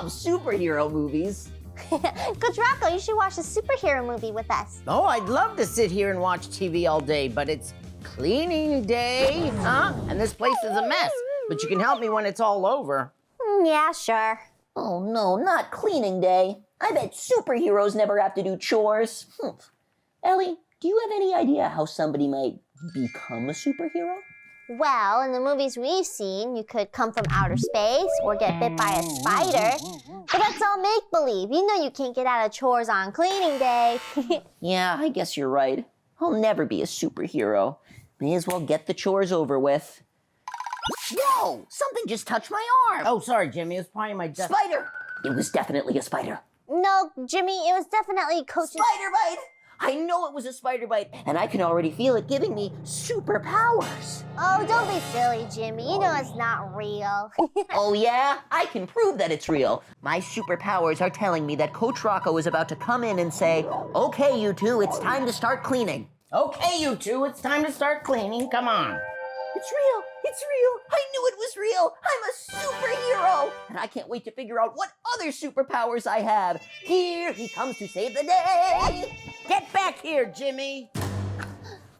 love superhero movies. Coach Rocco, you should watch a superhero movie with us. Oh, I'd love to sit here and watch TV all day, but it's cleaning day, huh? And this place is a mess. But you can help me when it's all over. Yeah, sure. Oh no, not cleaning day. I bet superheroes never have to do chores. Ellie, do you have any idea how somebody might become a superhero? Well, in the movies we've seen, you could come from outer space or get bit by a spider. But that's all make-believe. You know you can't get out of chores on cleaning day. Yeah, I guess you're right. I'll never be a superhero. May as well get the chores over with. Whoa! Something just touched my arm! Oh, sorry, Jimmy. It was probably my desk. Spider! It was definitely a spider. No, Jimmy, it was definitely Coach's... Spider bite! I know it was a spider bite, and I can already feel it giving me superpowers. Oh, don't be silly, Jimmy. You know it's not real. Oh yeah? I can prove that it's real. My superpowers are telling me that Coach Rocco is about to come in and say, "Okay, you two, it's time to start cleaning." Okay, you two, it's time to start cleaning. Come on. It's real! It's real! I knew it was real! I'm a superhero! And I can't wait to figure out what other superpowers I have. Here he comes to save the day! Get back here, Jimmy.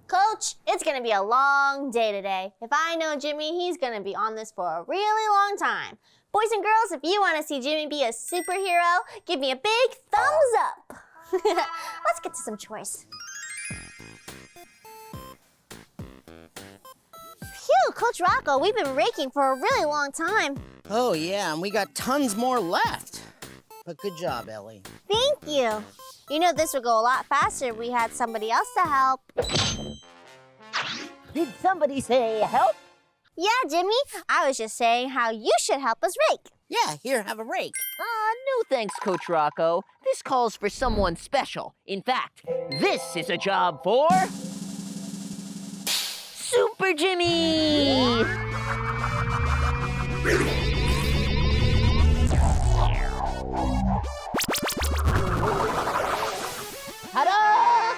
Coach, it's gonna be a long day today. If I know Jimmy, he's gonna be on this for a really long time. Boys and girls, if you want to see Jimmy be a superhero, give me a big thumbs up. Let's get to some chores. Phew, Coach Rocco, we've been raking for a really long time. Oh, yeah, and we got tons more left. But good job, Ellie. Thank you. You know this would go a lot faster if we had somebody else to help. Did somebody say help? Yeah, Jimmy, I was just saying how you should help us rake. Yeah, here, have a rake. No thanks, Coach Rocco. This calls for someone special. In fact, this is a job for... Super Jimmy! Ta-da!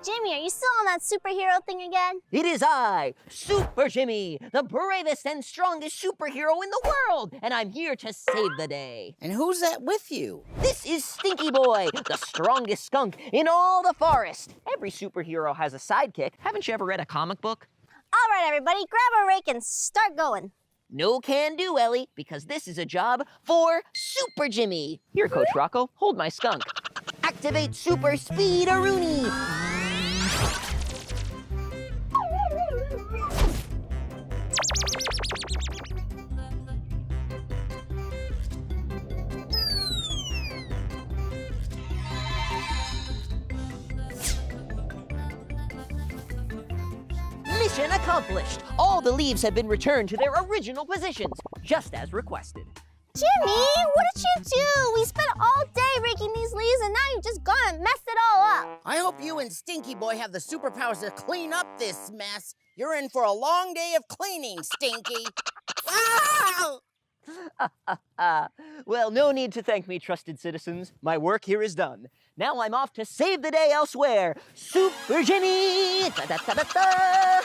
Jimmy, are you still on that superhero thing again? It is I, Super Jimmy, the bravest and strongest superhero in the world, and I'm here to save the day. And who's that with you? This is Stinky Boy, the strongest skunk in all the forest. Every superhero has a sidekick. Haven't you ever read a comic book? All right, everybody, grab a rake and start going. No can do, Ellie, because this is a job for Super Jimmy. Here, Coach Rocco, hold my skunk. Activate Super Speed-a-rooney. Mission accomplished. All the leaves have been returned to their original positions, just as requested. Jimmy, what did you do? We spent all day raking these leaves and now you just gone and messed it all up. I hope you and Stinky Boy have the superpowers to clean up this mess. You're in for a long day of cleaning, Stinky. Ah! Well, no need to thank me, trusted citizens. My work here is done. Now I'm off to save the day elsewhere. Super Jimmy! Da-da-da-da-da!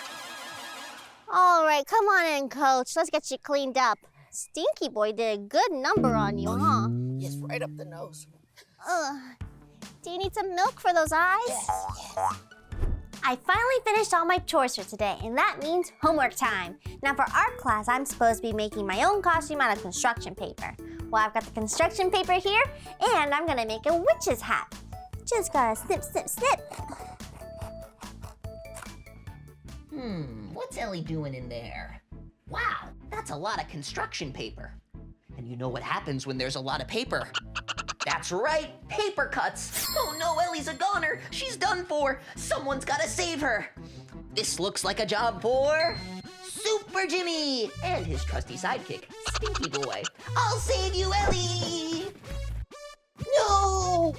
All right, come on in, Coach. Let's get you cleaned up. Stinky Boy did a good number on you, huh? Yes, right up the nose. Do you need some milk for those eyes? Yes. I finally finished all my chores for today, and that means homework time. Now for art class, I'm supposed to be making my own costume out of construction paper. Well, I've got the construction paper here, and I'm gonna make a witch's hat. Just gotta snip, snip, snip. What's Ellie doing in there? Wow, that's a lot of construction paper. And you know what happens when there's a lot of paper? That's right, paper cuts. Oh no, Ellie's a goner. She's done for. Someone's gotta save her. This looks like a job for Super Jimmy and his trusty sidekick, Stinky Boy. I'll save you, Ellie! No!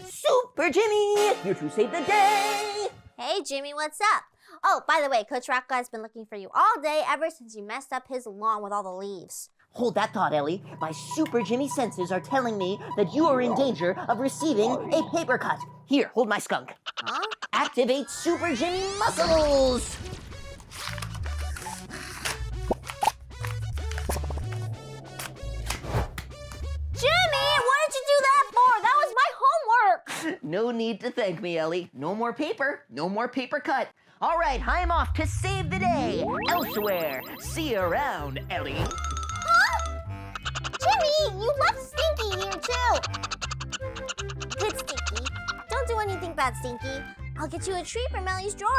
Super Jimmy, here to save the day! Hey, Jimmy, what's up? Oh, by the way, Coach Rocco has been looking for you all day ever since you messed up his lawn with all the leaves. Hold that thought, Ellie. My Super Jimmy senses are telling me that you are in danger of receiving a paper cut. Here, hold my skunk. Huh? Activate Super Jimmy muscles! No need to thank me, Ellie. No more paper, no more paper cut. All right, I'm off to save the day elsewhere. See you around, Ellie. Huh? Jimmy, you left Stinky here too. Good, Stinky. Don't do anything bad, Stinky. I'll get you a treat from Ellie's drawer.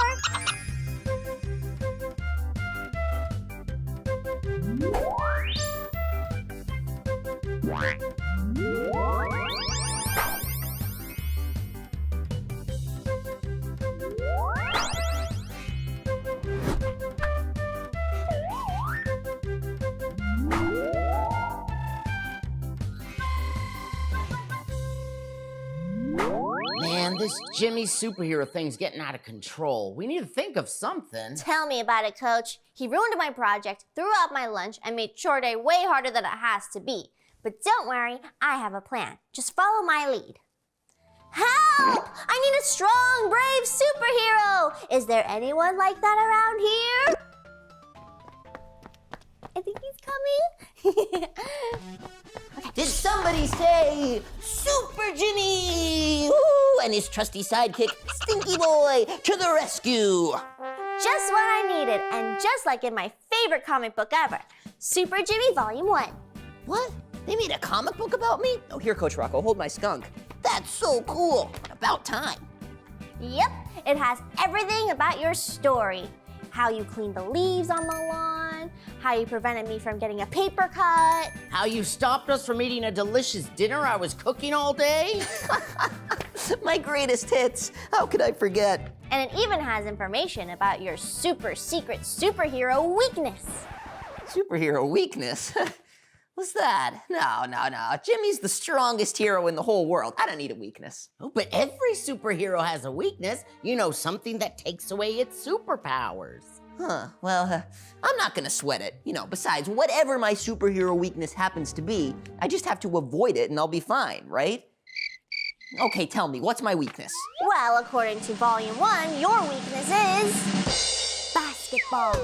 Man, this Jimmy superhero thing's getting out of control. We need to think of something. Tell me about it, Coach. He ruined my project, threw out my lunch, and made chore day way harder than it has to be. But don't worry, I have a plan. Just follow my lead. Help! I need a strong, brave superhero! Is there anyone like that around here? I think he's coming. Did somebody say Super Jimmy? Ooh, and his trusty sidekick, Stinky Boy, to the rescue. Just what I needed, and just like in my favorite comic book ever, Super Jimmy Volume 1. What? They made a comic book about me? Oh, here, Coach Rocco, hold my skunk. That's so cool. About time. Yep, it has everything about your story. How you cleaned the leaves on the lawn, how you prevented me from getting a paper cut. How you stopped us from eating a delicious dinner I was cooking all day? My greatest hits. How could I forget? And it even has information about your super secret superhero weakness. Superhero weakness? What's that? No. Jimmy's the strongest hero in the whole world. I don't need a weakness. Oh, but every superhero has a weakness. You know, something that takes away its superpowers. Huh, well, I'm not gonna sweat it. You know, besides, whatever my superhero weakness happens to be, I just have to avoid it and I'll be fine, right? Okay, tell me, what's my weakness? Well, according to Volume 1, your weakness is basketball.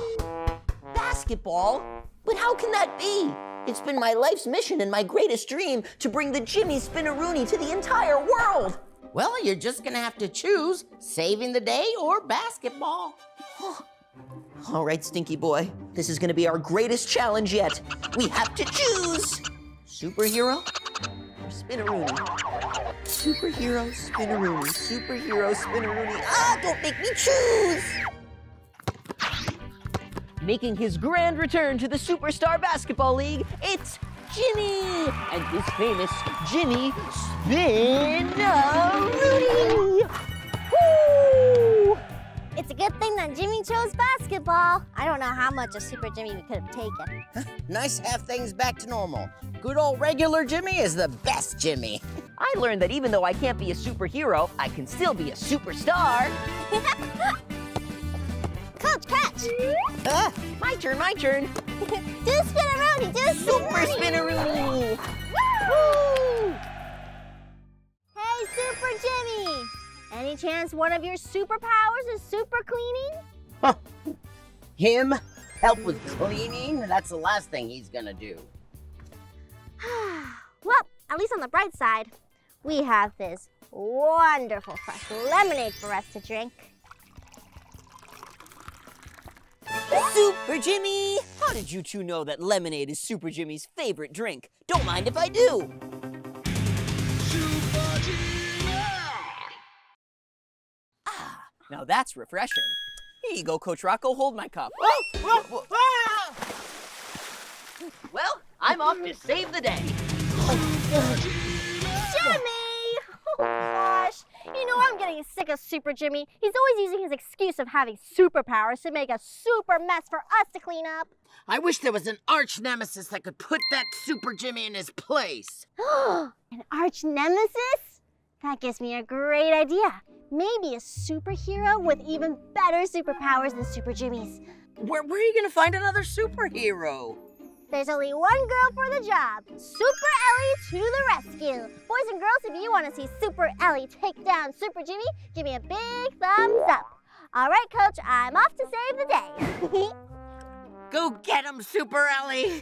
Basketball? But how can that be? It's been my life's mission and my greatest dream to bring the Jimmy Spinaroonie to the entire world. Well, you're just gonna have to choose saving the day or basketball. All right, Stinky Boy, this is gonna be our greatest challenge yet. We have to choose superhero or Spinaroonie. Superhero, Spinaroonie, superhero, Spinaroonie. Ah, don't make me choose! Making his grand return to the Superstar Basketball League, it's Jimmy and his famous Jimmy Spinaroonie. Woo! It's a good thing that Jimmy chose basketball. I don't know how much a Super Jimmy we could have taken. Nice to have things back to normal. Good old regular Jimmy is the best Jimmy. I learned that even though I can't be a superhero, I can still be a superstar. Coach, catch! My turn. Do Spinaroonie, do Super Spinaroonie. Woo! Hey, Super Jimmy! Any chance one of your superpowers is super cleaning? Him? Help with cleaning? That's the last thing he's gonna do. Well, at least on the bright side, we have this wonderful fresh lemonade for us to drink. Super Jimmy! How did you two know that lemonade is Super Jimmy's favorite drink? Don't mind if I do. Super Jimmy! Ah, now that's refreshing. Here you go, Coach Rocco. Hold my cup. Well, I'm off to save the day. Jimmy! Oh gosh, you know I'm getting sick of Super Jimmy. He's always using his excuse of having superpowers to make a super mess for us to clean up. I wish there was an arch nemesis that could put that Super Jimmy in his place. An arch nemesis? That gives me a great idea. Maybe a superhero with even better superpowers than Super Jimmy's. Where are you gonna find another superhero? There's only one girl for the job. Super Ellie to the rescue. Boys and girls, if you want to see Super Ellie take down Super Jimmy, give me a big thumbs up. All right, Coach, I'm off to save the day. Go get him, Super Ellie!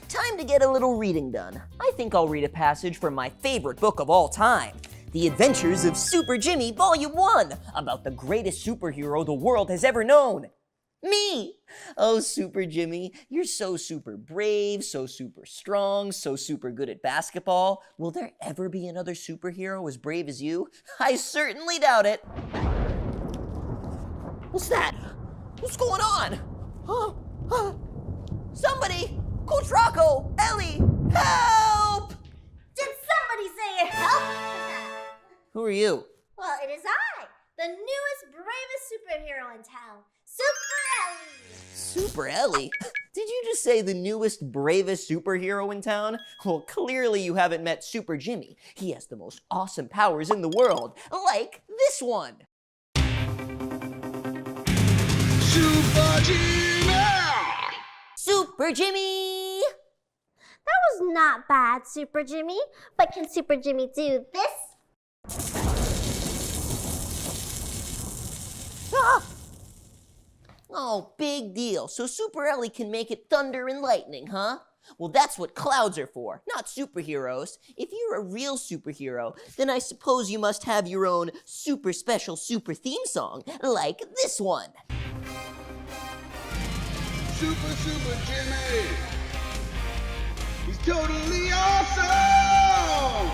Time to get a little reading done. I think I'll read a passage from my favorite book of all time, The Adventures of Super Jimmy, Volume 1, about the greatest superhero the world has ever known. Me! Oh, Super Jimmy, you're so super brave, so super strong, so super good at basketball. Will there ever be another superhero as brave as you? I certainly doubt it. What's that? What's going on? Somebody! Coach Rocco! Ellie! Help! Did somebody say help? Who are you? Well, it is I, the newest, bravest superhero in town, Super Ellie. Super Ellie? Did you just say the newest, bravest superhero in town? Well, clearly you haven't met Super Jimmy. He has the most awesome powers in the world, like this one. Super Jimmy! Super Jimmy! That was not bad, Super Jimmy. But can Super Jimmy do this? Ah! Oh, big deal. So Super Ellie can make it thunder and lightning, huh? Well, that's what clouds are for, not superheroes. If you're a real superhero, then I suppose you must have your own super special super theme song, like this one. Super Jimmy! He's totally awesome!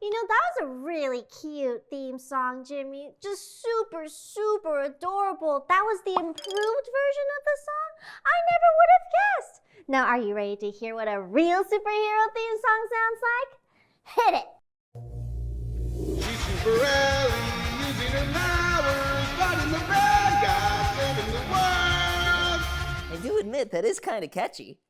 You know, that was a really cute theme song, Jimmy. Just super adorable. That was the improved version of the song? I never would have guessed. Now, are you ready to hear what a real superhero theme song sounds like? Hit it. She's Super Ellie, using her powers, fighting the bad guys, saving the world! I do admit that is kind of catchy.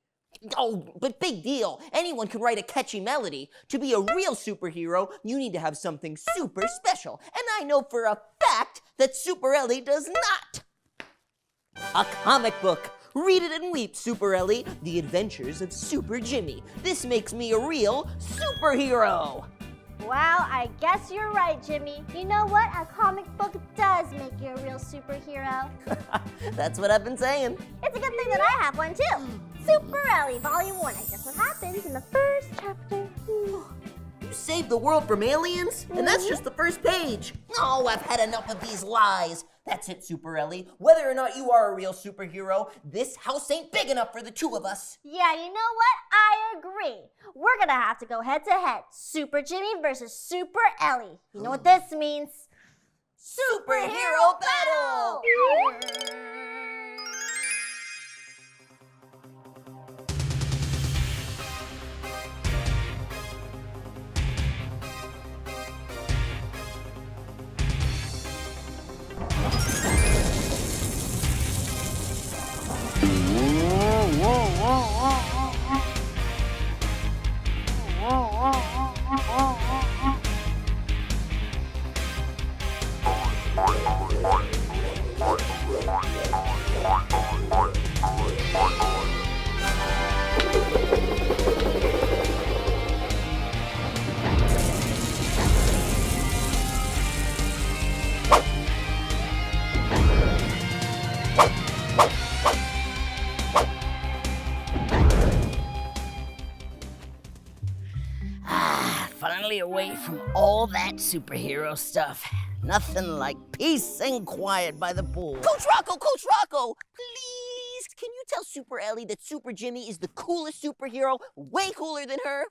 Oh, but big deal. Anyone can write a catchy melody. To be a real superhero, you need to have something super special. And I know for a fact that Super Ellie does not. A comic book. Read it and weep, Super Ellie. The Adventures of Super Jimmy. This makes me a real superhero. Well, I guess you're right, Jimmy. You know what? A comic book does make you a real superhero. That's what I've been saying. It's a good thing that I have one, too. Super Ellie, Volume 1. I guess what happens in the first chapter. You saved the world from aliens? And that's just the first page. Oh, I've had enough of these lies. That's it, Super Ellie. Whether or not you are a real superhero, this house ain't big enough for the two of us. Yeah, you know what? I agree. We're gonna have to go head to head. Super Jimmy versus Super Ellie. You know what this means? Superhero battle! Finally away from all that superhero stuff. Nothing like peace and quiet by the pool. Coach Rocco, please, can you tell Super Ellie that Super Jimmy is the coolest superhero, way cooler than her?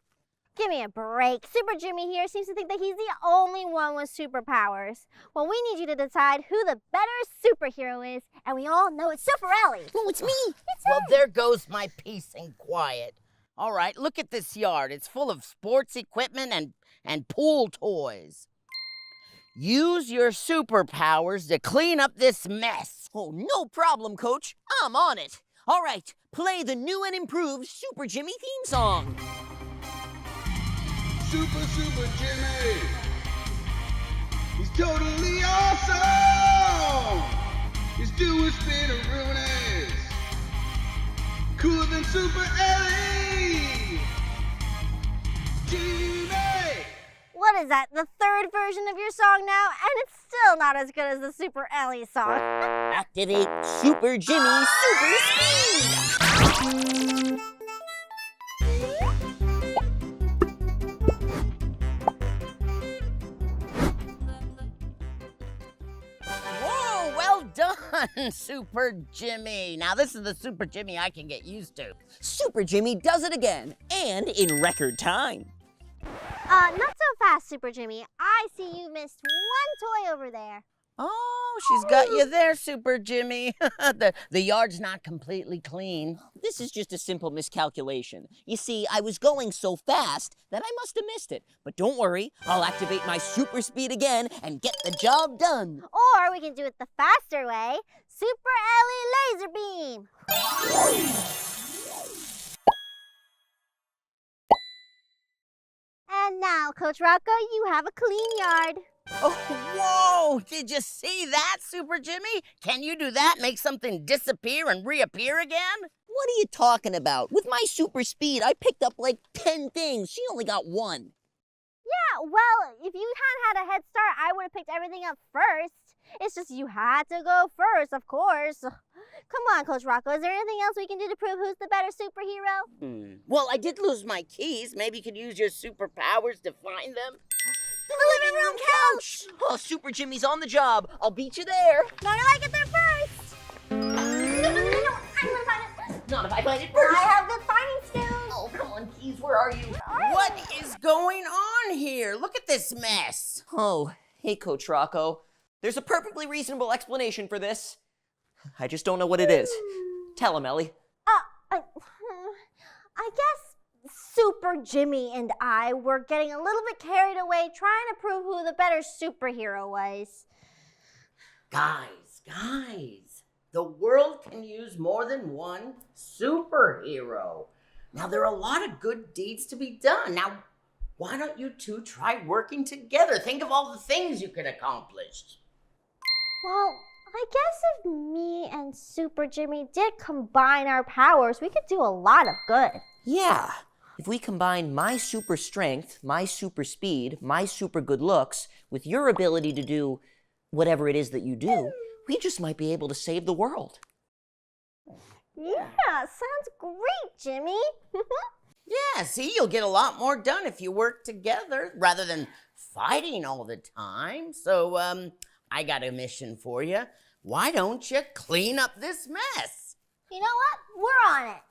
Give me a break. Super Jimmy here seems to think that he's the only one with superpowers. Well, we need you to decide who the better superhero is, and we all know it's Super Ellie. No, it's me. Well, there goes my peace and quiet. All right, look at this yard. It's full of sports equipment and pool toys. Use your superpowers to clean up this mess. Oh, no problem, Coach. I'm on it. All right, play the new and improved Super Jimmy theme song. Super Jimmy! He's totally awesome! His doing spin and ruin is cooler than Super Ellie! Jimmy! What What is that, the third version of your song now? And it's still not as good as the Super Ellie song. Activate Super Jimmy Super Speed! Whoa, well done, Super Jimmy. Now this is the Super Jimmy I can get used to. Super Jimmy does it again, and in record time. Not so fast, Super Jimmy. I see you missed one toy over there. Oh, she's got you there, Super Jimmy. the yard's not completely clean. This is just a simple miscalculation. You see, I was going so fast that I must have missed it. But don't worry, I'll activate my super speed again and get the job done. Or we can do it the faster way. Super Ellie Laser Beam. And now, Coach Rocco, you have a clean yard. Oh, whoa! Did you see that, Super Jimmy? Can you do that? Make something disappear and reappear again? What are you talking about? With my super speed, I picked up like 10 things. She only got one. Yeah, well, if you had a head start, I would have picked everything up first. It's just you had to go first, of course. Come on, Coach Rocco. Is there anything else we can do to prove who's the better superhero? Well, I did lose my keys. Maybe you could use your superpowers to find them. The living room couch! Oh, Super Jimmy's on the job. I'll beat you there. Not if I get there first. No, I'm gonna find it. Not if I find it first. I have good finding skills. Oh, come on, keys, where are you? What is going on here? Look at this mess. Oh, hey, Coach Rocco. There's a perfectly reasonable explanation for this. I just don't know what it is. Tell him, Ellie. I guess Super Jimmy and I were getting a little bit carried away trying to prove who the better superhero was. Guys, the world can use more than one superhero. Now, there are a lot of good deeds to be done. Now, why don't you two try working together? Think of all the things you could accomplish. Well, I guess if me and Super Jimmy did combine our powers, we could do a lot of good. Yeah. If we combine my super strength, my super speed, my super good looks with your ability to do whatever it is that you do, we just might be able to save the world. Yeah, sounds great, Jimmy. Yeah, see, you'll get a lot more done if you work together rather than fighting all the time. So, I got a mission for you. Why don't you clean up this mess? You know what? We're on it.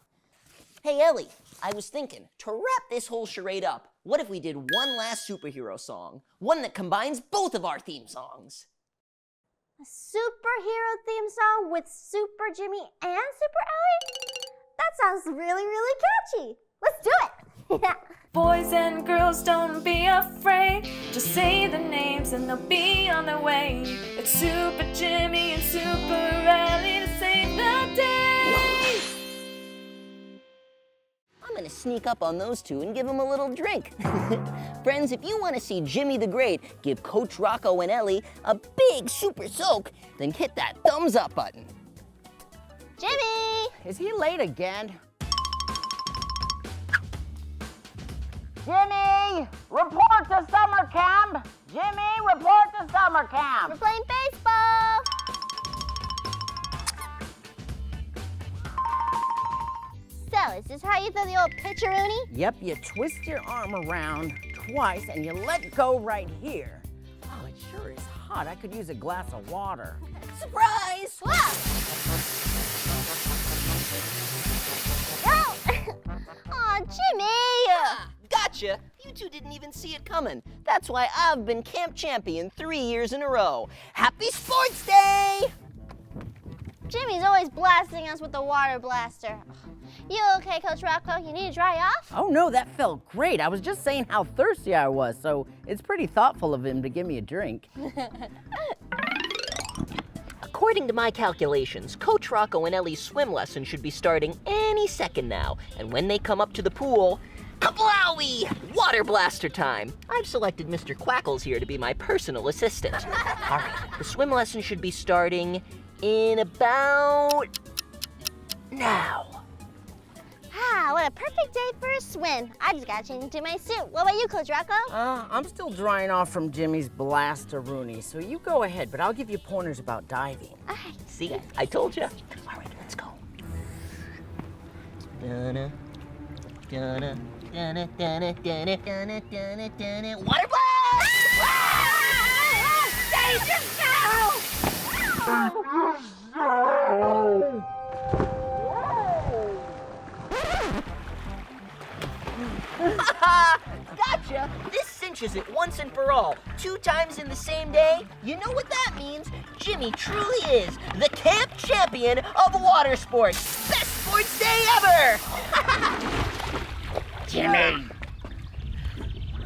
Hey, Ellie, I was thinking, to wrap this whole charade up, what if we did one last superhero song? One that combines both of our theme songs. A superhero theme song with Super Jimmy and Super Ellie? That sounds really, really catchy. Let's do it. Boys and girls, don't be afraid. Just say the names and they'll be on their way. It's Super Jimmy and Super Ellie to save the day. I'm gonna sneak up on those two and give them a little drink. Friends, if you want to see Jimmy the Great give Coach Rocco and Ellie a big super soak, then hit that thumbs up button. Jimmy! Is he late again? Jimmy, report to summer camp. Jimmy, report to summer camp. We're playing baseball. So, is this how you throw the old pitcheroonie? Yep, you twist your arm around twice and you let go right here. Oh, it sure is hot. I could use a glass of water. Surprise! Whoa! Aw, Jimmy! Gotcha! You two didn't even see it coming. That's why I've been camp champion 3 years in a row. Happy Sports Day! Jimmy's always blasting us with the water blaster. You okay, Coach Rocco? You need to dry off? Oh no, that felt great. I was just saying how thirsty I was, so it's pretty thoughtful of him to give me a drink. According to my calculations, Coach Rocco and Ellie's swim lesson should be starting any second now. And when they come up to the pool, kablowie! Water blaster time! I've selected Mr. Quackles here to be my personal assistant. All right, the swim lesson should be starting in about now. Ah, what a perfect day for a swim. I just gotta change into my suit. What about you, Coach Rocco? I'm still drying off from Jimmy's blast-a-rooney, so you go ahead, but I'll give you pointers about diving. All right. See, I told you. All right, let's go. Water blast! Gotcha! This cinches it once and for all. 2 times in the same day. You know what that means? Jimmy truly is the camp champion of water sports. Best sports day ever! Jimmy!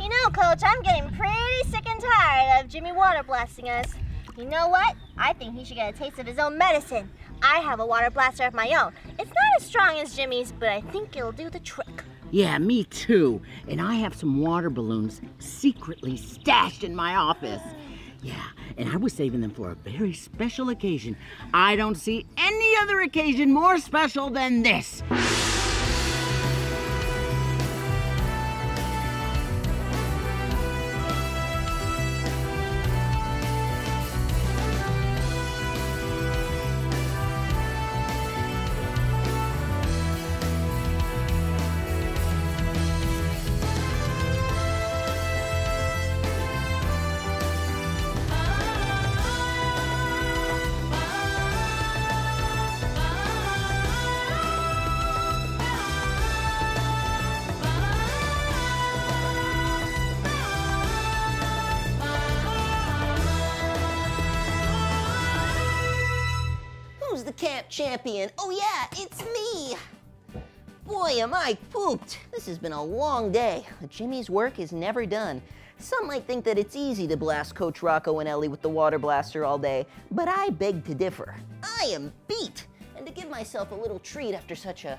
You know, Coach, I'm getting pretty sick and tired of Jimmy water blasting us. You know what? I think he should get a taste of his own medicine. I have a water blaster of my own. It's not as strong as Jimmy's, but I think it'll do the trick. Yeah, me too. And I have some water balloons secretly stashed in my office. Yeah, and I was saving them for a very special occasion. I don't see any other occasion more special than this. Who's the camp champion? Oh yeah, it's me! Boy, am I pooped. This has been a long day. Jimmy's work is never done. Some might think that it's easy to blast Coach Rocco and Ellie with the water blaster all day, but I beg to differ. I am beat! And to give myself a little treat after such a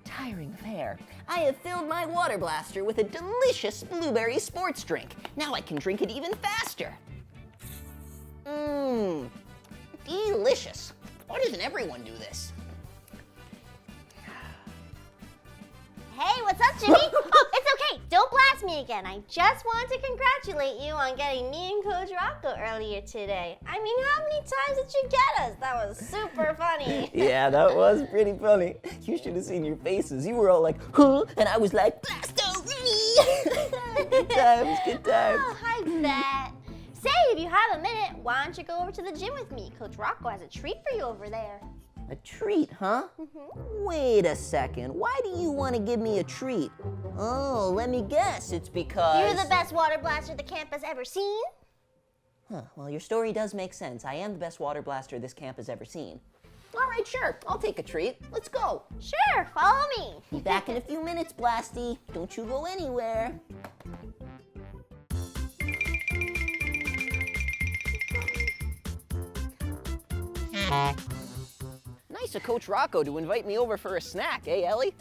tiring affair, I have filled my water blaster with a delicious blueberry sports drink. Now I can drink it even faster. Mmm, delicious. Why doesn't everyone do this? Hey, what's up, Jimmy? Oh, it's okay. Don't blast me again. I just wanted to congratulate you on getting me and Coach Rocco earlier today. I mean, how many times did you get us? That was super funny. Yeah, that was pretty funny. You should have seen your faces. You were all like, huh? And I was like, Blasto-ree! Good times, good times. Oh, I bet. Say, if you have a minute, why don't you go over to the gym with me? Coach Rocco has a treat for you over there. A treat, huh? Wait a second. Why do you want to give me a treat? Oh, let me guess. It's because... You're the best water blaster the camp has ever seen? Huh, well, your story does make sense. I am the best water blaster this camp has ever seen. All right, sure. I'll take a treat. Let's go. Sure, follow me. Be back in a few minutes, Blasty. Don't you go anywhere. Nice of Coach Rocco to invite me over for a snack, eh, Ellie?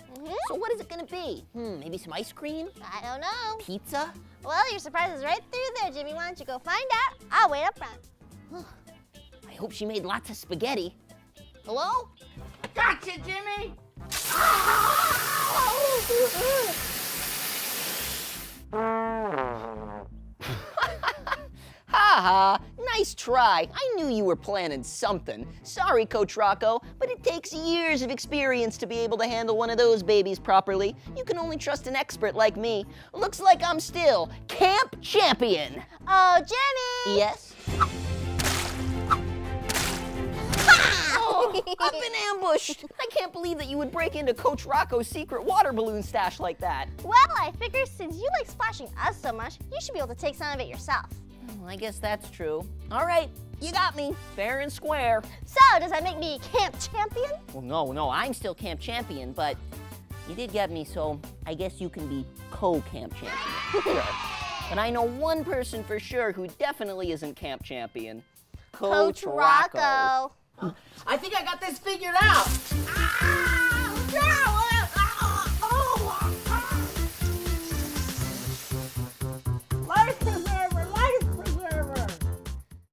So what is it gonna be? Maybe some ice cream? I don't know. Pizza? Well, your surprise is right through there, Jimmy. Why don't you go find out? I'll wait up front. I hope she made lots of spaghetti. Hello? Gotcha, Jimmy! Ha ha, nice try. I knew you were planning something. Sorry, Coach Rocco, but it takes years of experience to be able to handle one of those babies properly. You can only trust an expert like me. Looks like I'm still camp champion. Oh, Jimmy! Yes? Oh, I've been ambushed. I can't believe that you would break into Coach Rocco's secret water balloon stash like that. Well, I figure since you like splashing us so much, you should be able to take some of it yourself. Well, I guess that's true. All right, you got me, fair and square. So, does that make me camp champion? Well, no, I'm still camp champion, but you did get me, so I guess you can be co-camp champion. Sure. But I know one person for sure who definitely isn't camp champion. Coach Rocco. I think I got this figured out. Ah! No!